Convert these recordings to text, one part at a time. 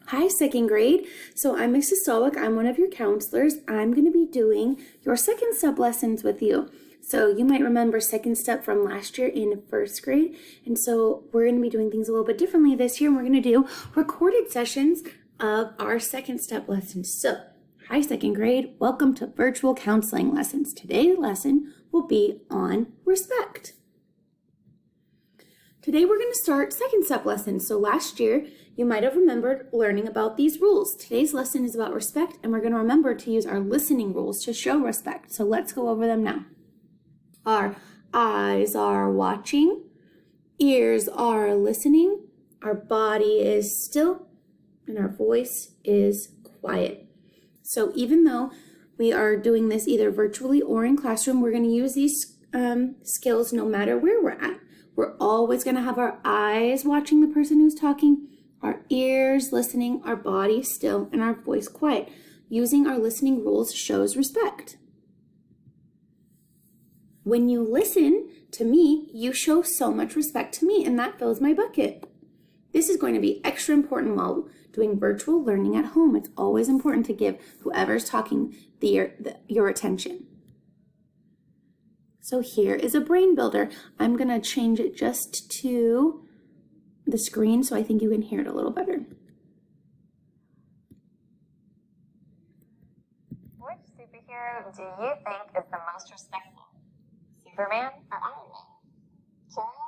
Hi, second grade. So I'm Mrs. Stolwick. I'm one of your counselors. I'm going to be doing your second step lessons with you. So you might remember second step from last year in first grade. And so we're going to be doing things a little bit differently this year. And we're going to do recorded sessions of our second step lessons. So hi, second grade. Welcome to virtual counseling lessons. Today's lesson will be on respect. Today we're going to start second step lessons. So last year you might have remembered learning about these rules. Today's lesson is about respect, and we're going to remember to use our listening rules to show respect. So let's go over them now. Our eyes are watching, ears are listening, our body is still, and our voice is quiet. So even though we are doing this either virtually or in classroom, we're going to use these skills no matter where we're at. We're always going to have our eyes watching the person who's talking, our ears listening, our body still, and our voice quiet. Using our listening rules shows respect. When you listen to me, you show so much respect to me, and that fills my bucket. This is going to be extra important while doing virtual learning at home. It's always important to give whoever's talking your attention. So here is a brain builder. I'm going to change it just to the screen so I think you can hear it a little better. Which superhero do you think is the most respectful? Superman or Iron Man? Curious?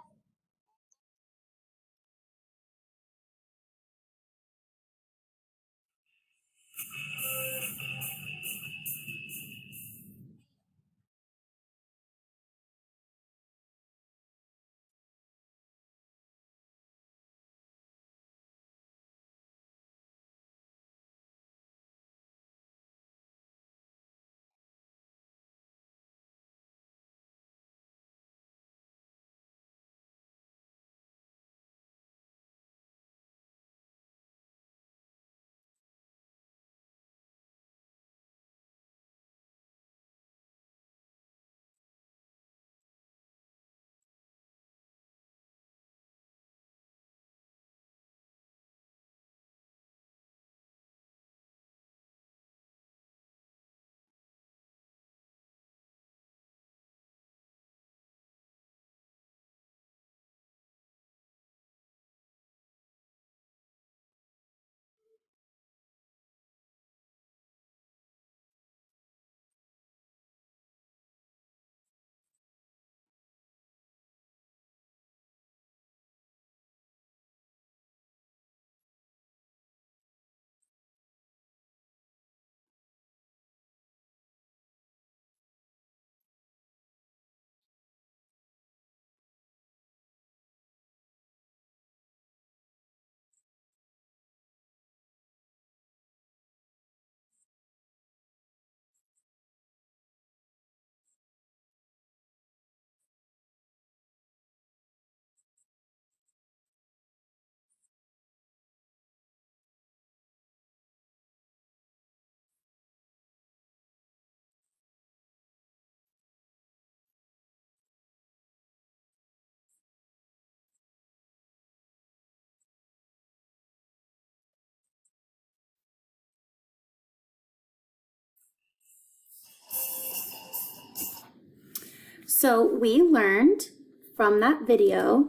So we learned from that video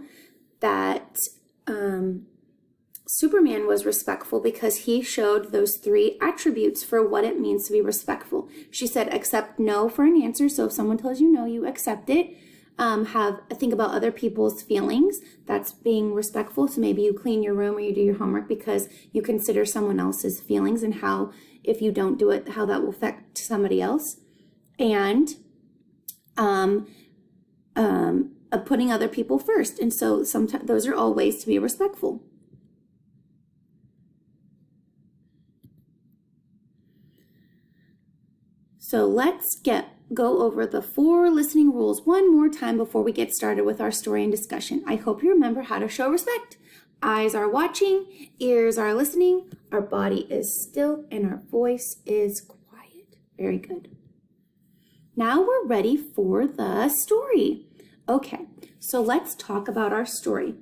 that Superman was respectful because he showed those 3 attributes for what it means to be respectful. She said, accept no for an answer. So if someone tells you no, you accept it. Think about other people's feelings. That's being respectful. So maybe you clean your room or you do your homework because you consider someone else's feelings and how, if you don't do it, how that will affect somebody else. And putting other people first. And so sometimes those are all ways to be respectful. So let's go over the 4 listening rules one more time before we get started with our story and discussion. I hope you remember how to show respect. Eyes are watching, ears are listening, our body is still, and our voice is quiet. Very good. Now we're ready for the story. Okay, so let's talk about our story.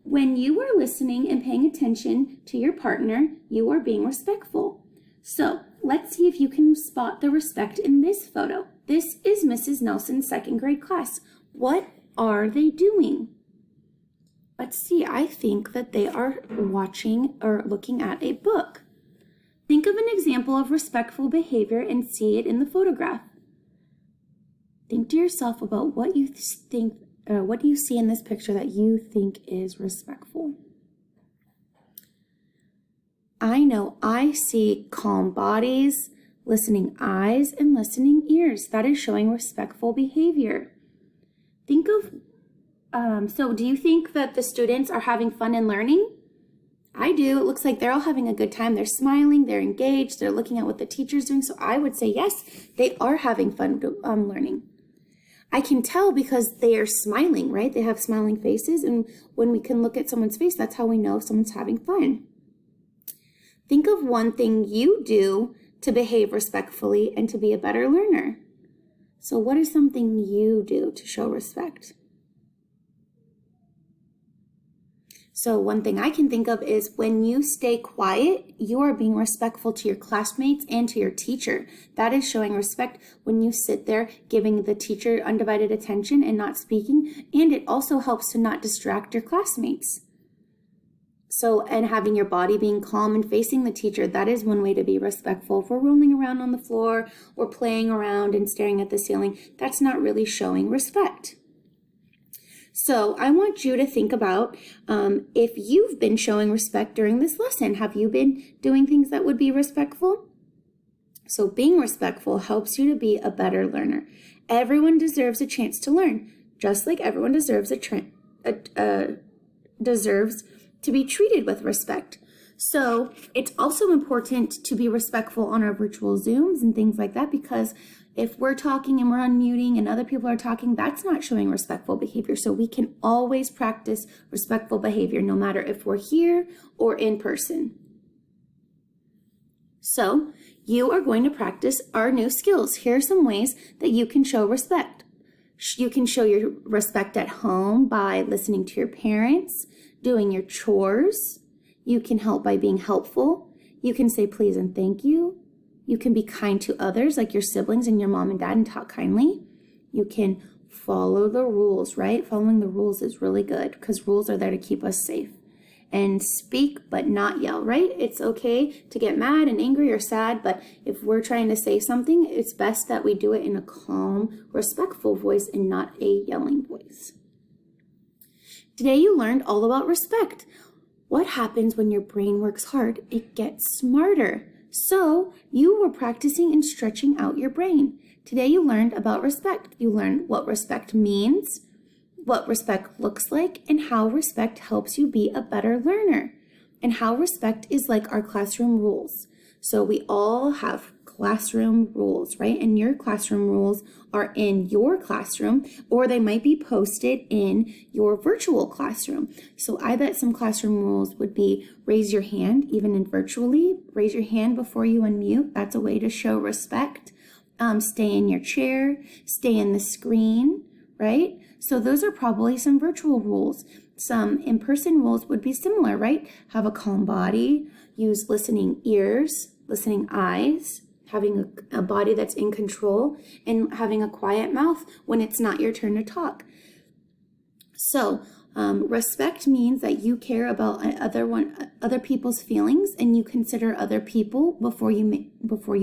when you are listening and paying attention to your partner, you are being respectful. So let's see if you can spot the respect in this photo. This is Mrs. Nelson's second grade class. What are they doing? Let's see, I think that they are watching or looking at a book. Think of an example of respectful behavior and see it in the photograph. Think to yourself about what you think, what do you see in this picture that you think is respectful? I know I see calm bodies, listening eyes, and listening ears. That is showing respectful behavior. Think of so do you think that the students are having fun and learning? I do. It looks like they're all having a good time. They're smiling, they're engaged, they're looking at what the teacher's doing. So I would say, yes, they are having fun learning. I can tell because they are smiling, right? They have smiling faces. And when we can look at someone's face, that's how we know if someone's having fun. Think of one thing you do to behave respectfully and to be a better learner. So what is something you do to show respect? So one thing I can think of is when you stay quiet, you are being respectful to your classmates and to your teacher. That is showing respect when you sit there giving the teacher undivided attention and not speaking. And it also helps to not distract your classmates. So, and having your body being calm and facing the teacher, that is one way to be respectful. If we're rolling around on the floor or playing around and staring at the ceiling, that's not really showing respect. So I want you to think about if you've been showing respect during this lesson. Have you been doing things that would be respectful? So being respectful helps you to be a better learner. Everyone deserves a chance to learn, just like everyone deserves deserves to be treated with respect. So it's also important to be respectful on our virtual Zooms and things like that, because if we're talking and we're unmuting and other people are talking, that's not showing respectful behavior. So we can always practice respectful behavior, no matter if we're here or in person. So you are going to practice our new skills. Here are some ways that you can show respect. You can show your respect at home by listening to your parents, doing your chores. You can help by being helpful. You can say please and thank you. You can be kind to others, like your siblings and your mom and dad, and talk kindly. You can follow the rules, right? Following the rules is really good because rules are there to keep us safe. And speak, but not yell, right? It's okay to get mad and angry or sad, but if we're trying to say something, it's best that we do it in a calm, respectful voice and not a yelling voice. Today you learned all about respect. What happens when your brain works hard? It gets smarter. So you were practicing and stretching out your brain. Today you learned about respect. You learned what respect means, what respect looks like, and how respect helps you be a better learner, and how respect is like our classroom rules. So we all have classroom rules, right? And your classroom rules are in your classroom, or they might be posted in your virtual classroom. So I bet some classroom rules would be raise your hand, even in virtually. Raise your hand before you unmute. That's a way to show respect. Stay in your chair, stay in the screen, right? So those are probably some virtual rules. Some in-person rules would be similar, right? Have a calm body, use listening ears, listening eyes, having a body that's in control, and having a quiet mouth when it's not your turn to talk. So respect means that you care about other people's feelings, and you consider other people before you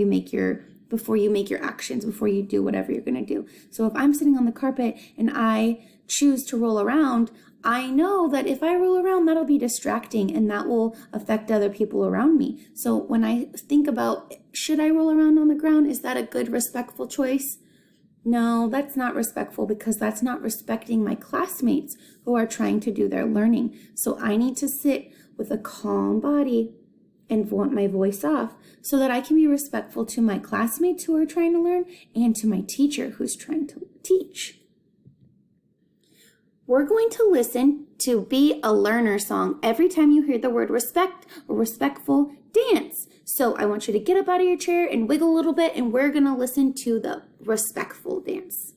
make your actions, before you do whatever you're going to do. So if I'm sitting on the carpet and I choose to roll around, I know that if I roll around, that'll be distracting and that will affect other people around me. So when I think about, should I roll around on the ground? Is that a good, respectful choice? No, that's not respectful, because that's not respecting my classmates who are trying to do their learning. So I need to sit with a calm body and want my voice off so that I can be respectful to my classmates who are trying to learn and to my teacher who's trying to teach. We're going to listen to Be a Learner song. Every time you hear the word respect or respectful, dance. So I want you to get up out of your chair and wiggle a little bit, and we're going to listen to the respectful dance.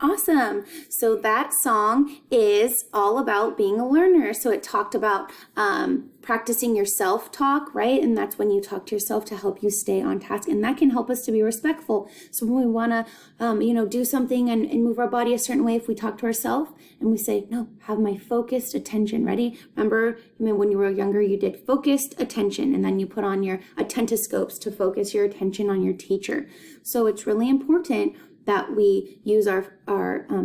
Awesome. So that song is all about being a learner. So it talked about practicing your self-talk, right? And that's when you talk to yourself to help you stay on task. And that can help us to be respectful. So when we want to, do something and move our body a certain way, if we talk to ourselves and we say, no, have my focused attention. Ready? Remember, when you were younger, you did focused attention, and then you put on your attentoscopes to focus your attention on your teacher. So it's really important that we use our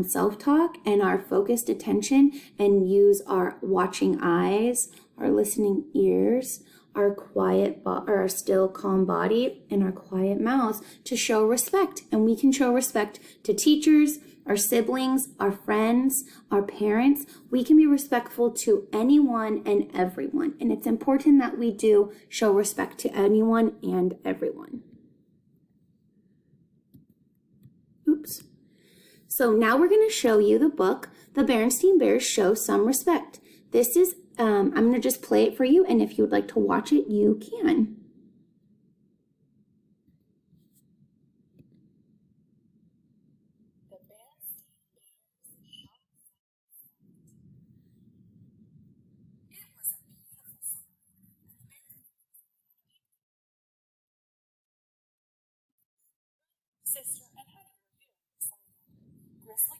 self-talk and our focused attention and use our watching eyes, our listening ears, our our still calm body, and our quiet mouths to show respect. And we can show respect to teachers, our siblings, our friends, our parents. We can be respectful to anyone and everyone. And it's important that we do show respect to anyone and everyone. Oops. So now we're going to show you the book, The Berenstain Bears Show Some Respect. This is, I'm going to just play it for you, and if you would like to watch it, you can. Sister and Honey review. Grizzly